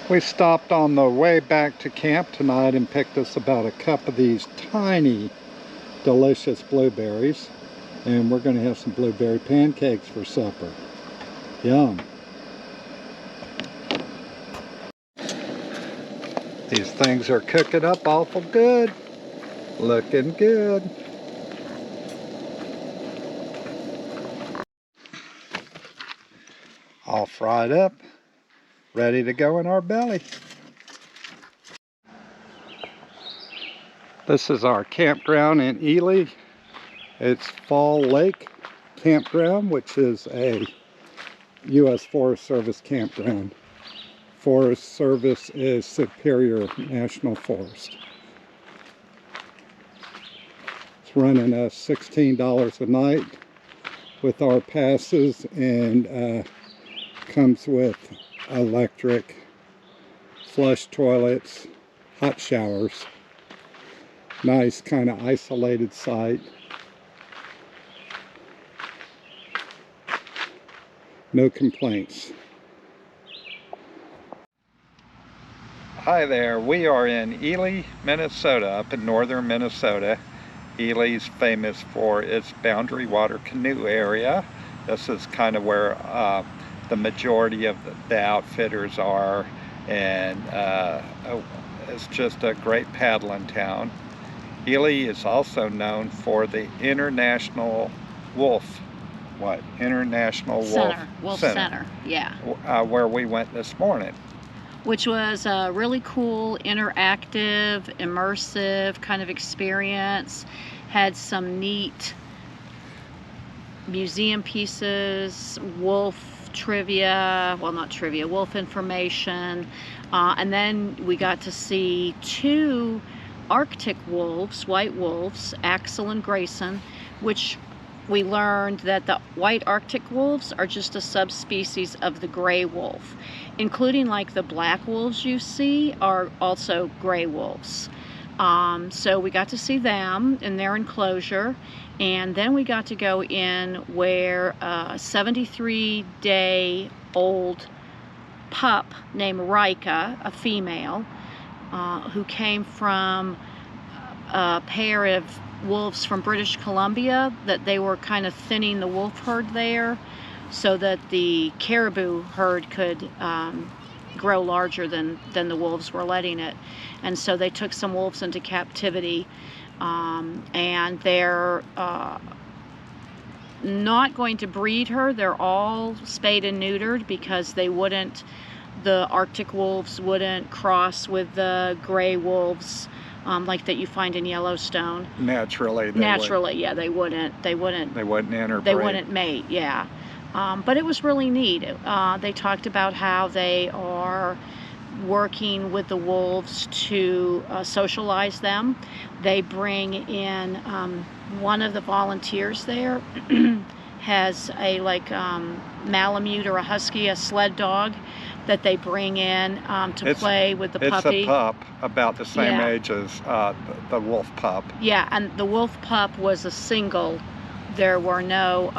We stopped on the way back to camp tonight and picked us about a cup of these tiny, delicious blueberries. And we're going to have some blueberry pancakes for supper. Yum. These things are cooking up awful good. Looking good. All fried up, ready to go in our belly. This is our campground in Ely. It's Fall Lake Campground, which is a U.S. Forest Service campground. Forest Service is Superior National Forest. It's running us $16 a night with our passes, and comes with electric, flush toilets, hot showers. Nice kind of isolated site. No complaints. Hi there, we are in Ely, Minnesota, up in northern Minnesota. Ely's famous for its boundary water canoe area. This is kind of where the majority of the outfitters are, and it's just a great paddling town. Ely is also known for the International Wolf Center, yeah. Where we went this morning. Which was a really cool, interactive, immersive kind of experience. Had some neat museum pieces, wolf trivia, well, not trivia, wolf information. And then we got to see two Arctic wolves, white wolves, Axel and Grayson, which we learned that the white Arctic wolves are just a subspecies of the gray wolf, including like the black wolves you see are also gray wolves. So we got to see them in their enclosure, and then we got to go in where a 73-day-old pup named Rika, a female, who came from a pair of wolves from British Columbia, that they were kind of thinning the wolf herd there so that the caribou herd could grow larger than the wolves were letting it. And so they took some wolves into captivity, and they're not going to breed her. They're all spayed and neutered because they wouldn't, the Arctic wolves wouldn't cross with the gray wolves like that you find in Yellowstone. Naturally, yeah, they wouldn't interbreed. They wouldn't mate, yeah. But it was really neat. They talked about how they are working with the wolves to socialize them. They bring in, one of the volunteers there has a Malamute or a Husky, a sled dog that they bring in to play with the puppy. It's a pup about the same age as the wolf pup. Yeah, and the wolf pup was a single. There were no,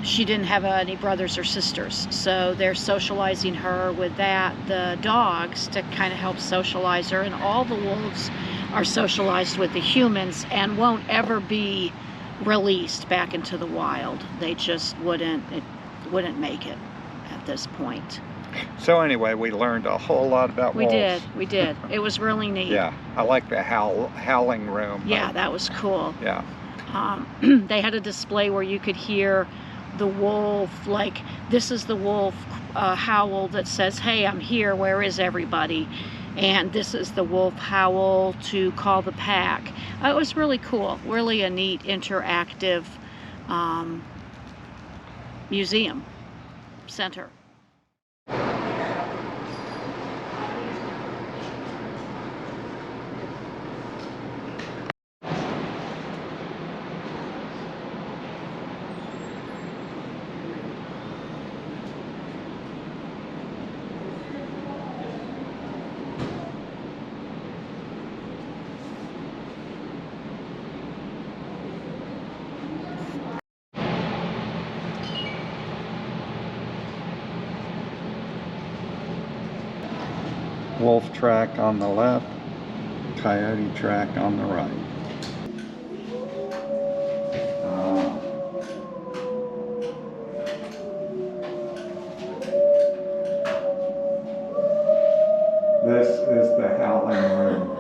she didn't have any brothers or sisters, so they're socializing her with the dogs to kind of help socialize her, and all the wolves are socialized with the humans and won't ever be released back into the wild. They just wouldn't make it at this point. So anyway, we learned a whole lot about wolves. We did. It was really neat. Yeah, I like the howling room. Yeah, that was cool. Yeah. They had a display where you could hear the wolf, like, this is the wolf howl that says, hey, I'm here, where is everybody? And this is the wolf howl to call the pack. It was really cool, really a neat interactive museum center. Wolf track on the left, coyote track on the right. This is the howling room.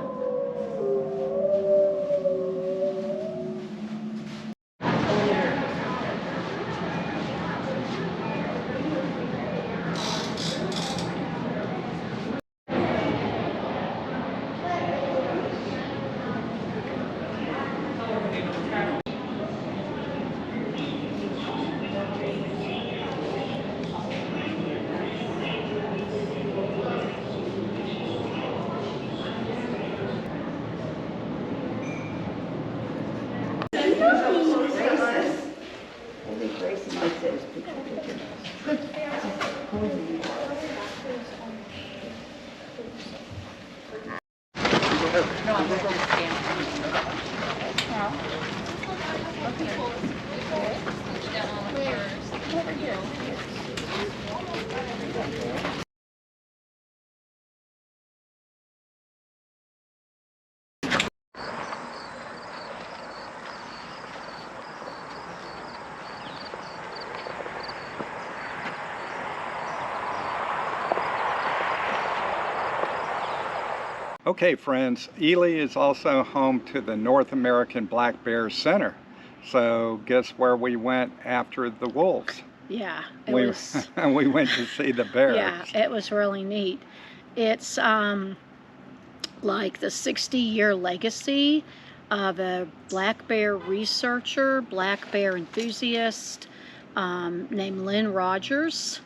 Okay, friends, Ely is also home to the North American Black Bear Center. So guess where we went after the wolves? Yeah, we went to see the bears. Yeah, it was really neat. It's like the 60-year legacy of a black bear researcher, black bear enthusiast named Lynn Rogers,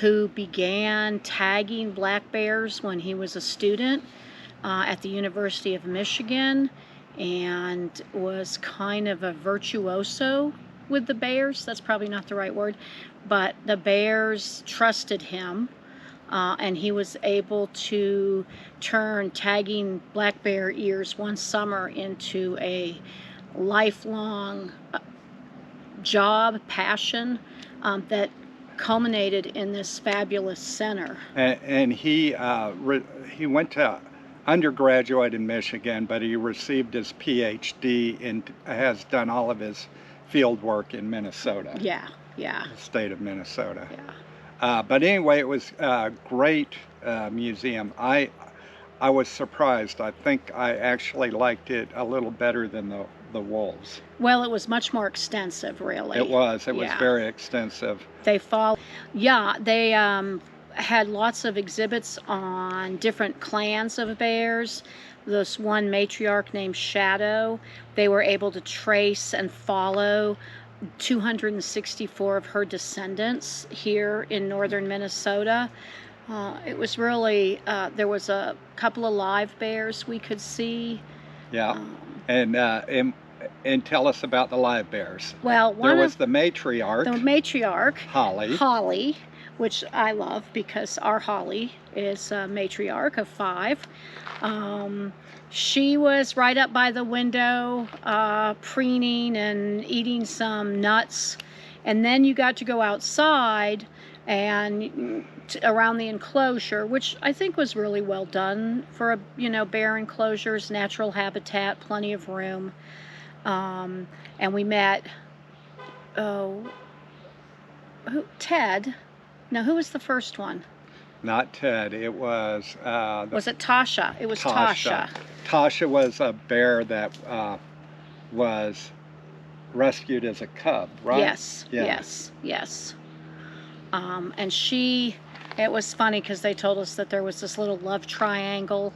who began tagging black bears when he was a student at the University of Michigan, and was kind of a virtuoso with the bears. That's probably not the right word, but the bears trusted him, and he was able to turn tagging black bear ears one summer into a lifelong job, passion that culminated in this fabulous center. And he went to undergraduate in Michigan, but he received his PhD and has done all of his field work in Minnesota. Yeah, yeah. The state of Minnesota. Yeah. But anyway, it was a great museum. I was surprised. I think I actually liked it a little better than the wolves. Well, it was much more extensive, really. It was. It was Yeah. very extensive. They had lots of exhibits on different clans of bears. This one matriarch named Shadow, they were able to trace and follow 264 of her descendants here in northern Minnesota. It was really, there was a couple of live bears we could see. Yeah, and tell us about the live bears. Well, there was the matriarch, Holly, which I love because our Holly is a matriarch of 5. She was right up by the window, preening and eating some nuts. And then you got to go outside and around the enclosure, which I think was really well done for bear enclosures, natural habitat, plenty of room. And we met, Ted. No, who was the first one? Not Ted. It was. Was it Tasha? It was Tasha. Tasha was a bear that was rescued as a cub, right? Yes. Yeah. Yes. And it was funny because they told us that there was this little love triangle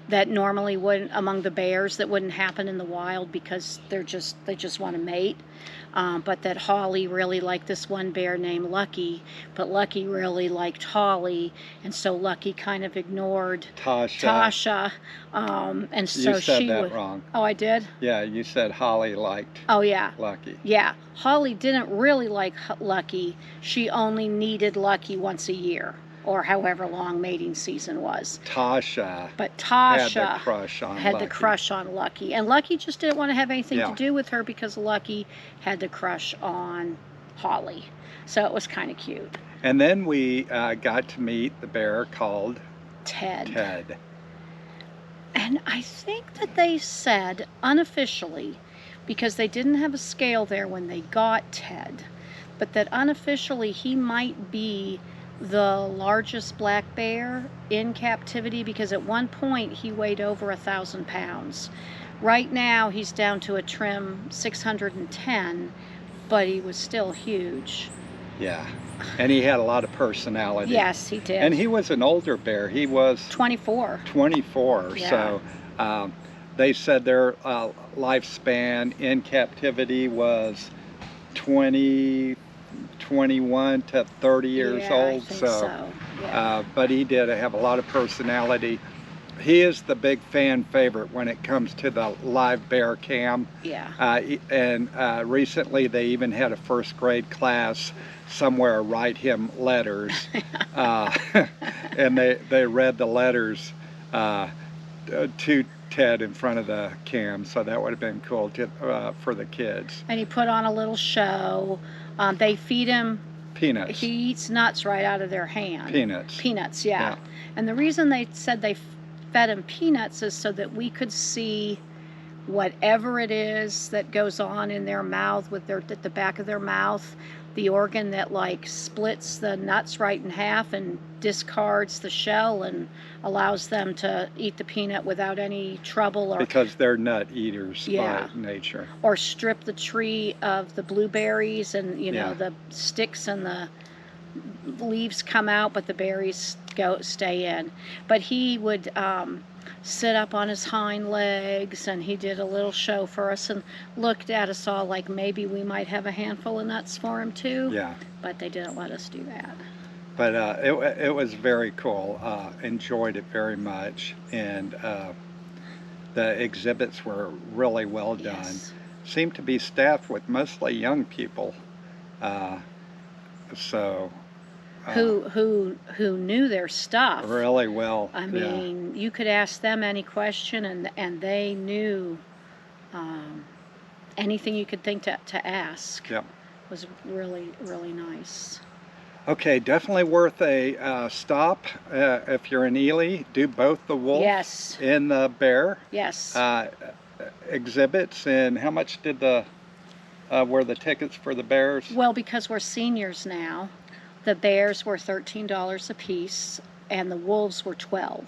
that normally wouldn't, among the bears, that wouldn't happen in the wild because they just want to mate. But that Holly really liked this one bear named Lucky, but Lucky really liked Holly, and so Lucky kind of ignored Tasha. And so you said that wrong. Oh, I did? Yeah, you said Holly liked Lucky. Yeah, Holly didn't really like Lucky. She only needed Lucky once a year, or however long mating season was. Tasha had the crush on Lucky. And Lucky just didn't want to have anything to do with her because Lucky had the crush on Holly. So it was kind of cute. And then we got to meet the bear called Ted. Ted. And I think that they said unofficially, because they didn't have a scale there when they got Ted, but that unofficially he might be the largest black bear in captivity, because at one point he weighed over 1,000 pounds. Right now he's down to a trim 610, but he was still huge. Yeah, and he had a lot of personality. Yes, he did. And he was an older bear. He was 24. 24. Yeah. So they said their lifespan in captivity was 21 to 30 years old. I think so. Yeah. But he did have a lot of personality. He is the big fan favorite when it comes to the live bear cam. Yeah. And recently they even had a first grade class somewhere write him letters. And they read the letters to Ted in front of the cam, so that would have been cool for the kids. And he put on a little show. They feed him peanuts. He eats nuts right out of their hand. Peanuts. Peanuts, yeah. And the reason they said they fed him peanuts is so that we could see whatever it is that goes on in their mouth, at the back of their mouth, the organ that like splits the nuts right in half and discards the shell and allows them to eat the peanut without any trouble, or because they're nut eaters by nature. Or strip the tree of the blueberries, and you know the sticks and the leaves come out, but the berries stay in. But he would sit up on his hind legs, and he did a little show for us and looked at us all like maybe we might have a handful of nuts for him too. Yeah. But they didn't let us do that. But it was very cool. Enjoyed it very much, and the exhibits were really well done. Yes. Seemed to be staffed with mostly young people. Who knew their stuff really well. I mean, you could ask them any question, and they knew anything you could think to ask. Yep. Was really, really nice. Okay, definitely worth a stop if you're in Ely. Do both the wolf and the bear exhibits. And how much did were the tickets for the bears? Well, because we're seniors now, the bears were $13 a piece, and the wolves were $12.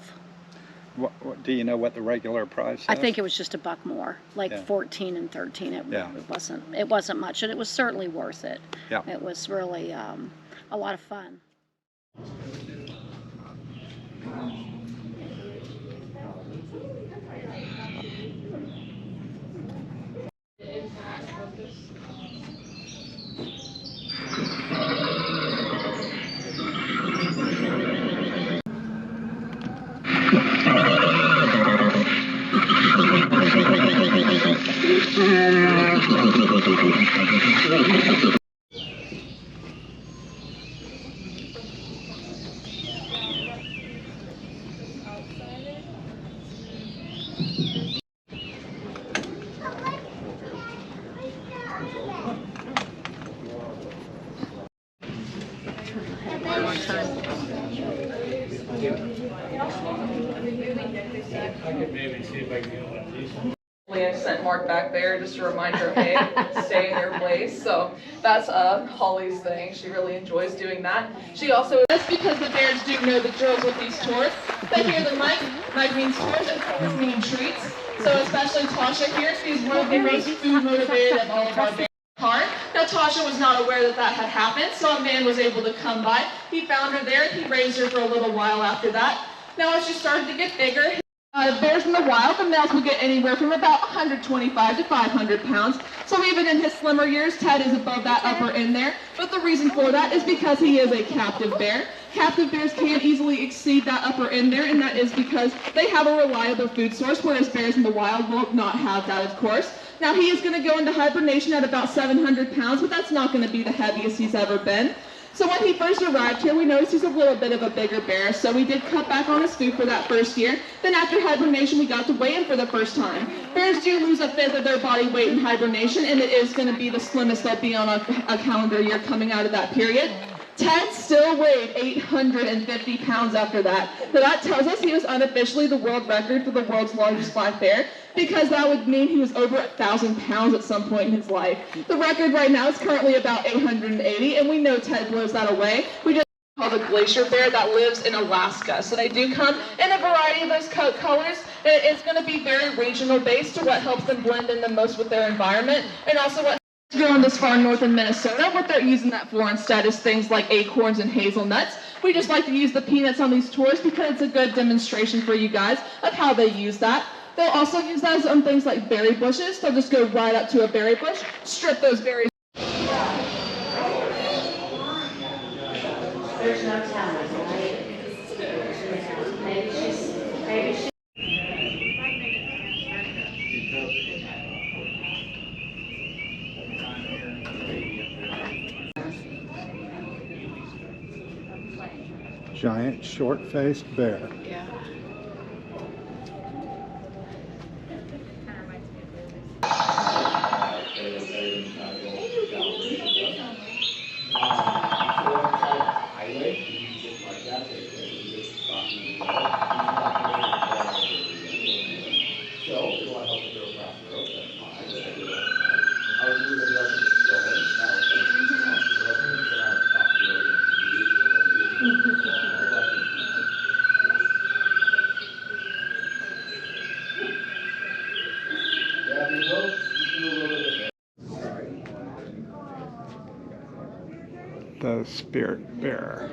Do you know what the regular price is? I think it was just $1 more, like 14 and 13. It wasn't much, and it was certainly worth it. Yeah. It was really a lot of fun. I sent Mark back there just a reminder of, hey, stay in your place. So that's Holly's thing. She really enjoys doing that. She also, that's because the bears do know the drills with these tours. But here the Mike means tours and tours mean treats. So especially Tasha here, she's one of the most food motivated of all of our bears. Now Tasha was not aware that had happened, so a man was able to come by. He found her there, he raised her for a little while after that. Now as she started to get bigger, bears in the wild, the males will get anywhere from about 125 to 500 pounds. So even in his slimmer years, Ted is above that upper end there. But the reason for that is because he is a captive bear. Captive bears can easily exceed that upper end there, and that is because they have a reliable food source, whereas bears in the wild will not have that, of course. Now he is going to go into hibernation at about 700 pounds, but that's not going to be the heaviest he's ever been. So when he first arrived here, we noticed he's a little bit of a bigger bear, so we did cut back on his food for that first year. Then after hibernation, we got to weigh him for the first time. Bears do lose a fifth of their body weight in hibernation, and it is going to be the slimmest they'll be on a calendar year coming out of that period. Ted still weighed 850 pounds after that. So that tells us he was unofficially the world record for the world's longest live bear, because that would mean he was over 1,000 pounds at some point in his life. The record right now is currently about 880, and we know Ted blows that away. We just called a glacier bear that lives in Alaska. So they do come in a variety of those colors. It's going to be very regional based to what helps them blend in the most with their environment, and also what growing this far north in Minnesota. What they're using that for instead is things like acorns and hazelnuts. We just like to use the peanuts on these tours because it's a good demonstration for you guys of how they use that. They'll also use that on things like berry bushes. They'll just go right up to a berry bush, strip those berries. There's no telling, right? Maybe she's. Giant short-faced bear. Yeah. The spirit bear.